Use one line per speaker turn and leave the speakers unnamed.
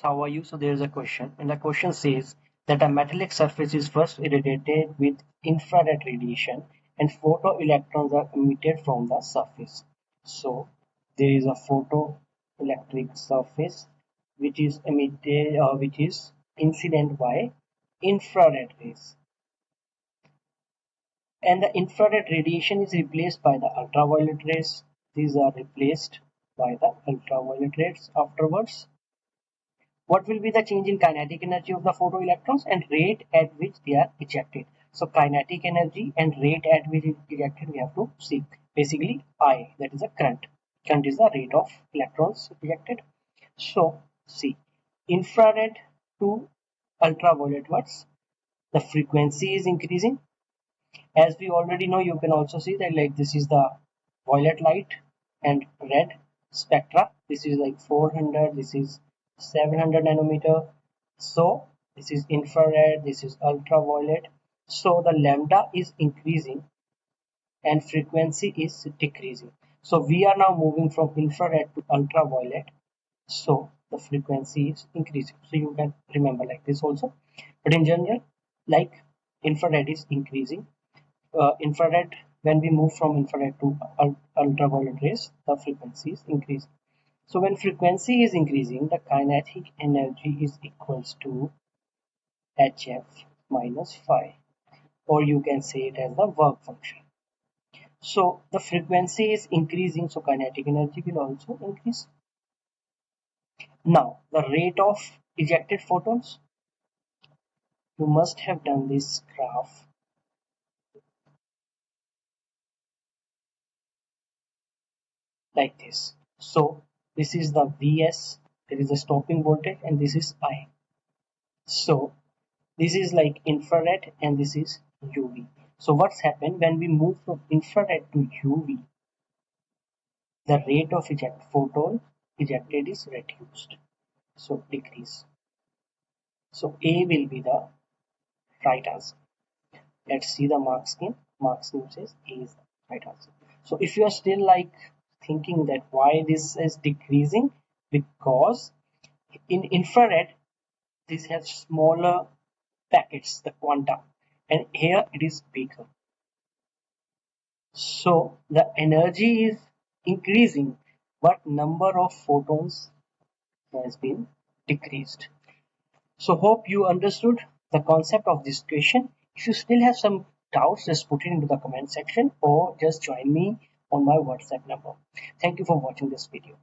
How are you? So there is a question, and the question says that a metallic surface is first irradiated with infrared radiation, and photoelectrons are emitted from the surface. So there is a photoelectric surface which is emitted, which is incident by infrared rays, and the infrared radiation is replaced by the ultraviolet rays. These are replaced by the ultraviolet rays afterwards. What will be the change in kinetic energy of the photoelectrons and rate at which they are ejected? So kinetic energy and rate at which it is ejected we have to see. Basically I, that is a current. Current is the rate of electrons ejected. So see, infrared to ultraviolet, what's the frequency is increasing. As we already know, you can also see that like this is the violet light and red spectra. This is like 400, this is 700 nanometer. So this is infrared, this is ultraviolet. So the lambda is increasing and frequency is decreasing. So we are now moving from infrared to ultraviolet. So the frequency is increasing. So you can remember like this also. But in general, like infrared is increasing, infrared, when we move from infrared to ultraviolet rays, the frequency is increasing. So when frequency is increasing, the kinetic energy is equals to hf minus phi, or you can say it as the work function. So the frequency is increasing, so kinetic energy will also increase. Now the rate of ejected photons, you must have done this graph like this. So this is the Vs, there is a stopping voltage, and this is I. So this is like infrared and this is UV. So what's happened when we move from infrared to UV, the rate of photon ejected is reduced, so decrease. So A will be the right answer. Let's see the mark scheme. Mark scheme says A is the right answer. So if you are still like thinking that why this is decreasing, because in infrared this has smaller packets, the quanta, and here it is bigger. So the energy is increasing, but number of photons has been decreased. So hope you understood the concept of this question. If you still have some doubts, just put it into the comment section or just join me on my WhatsApp number. Thank you for watching this video.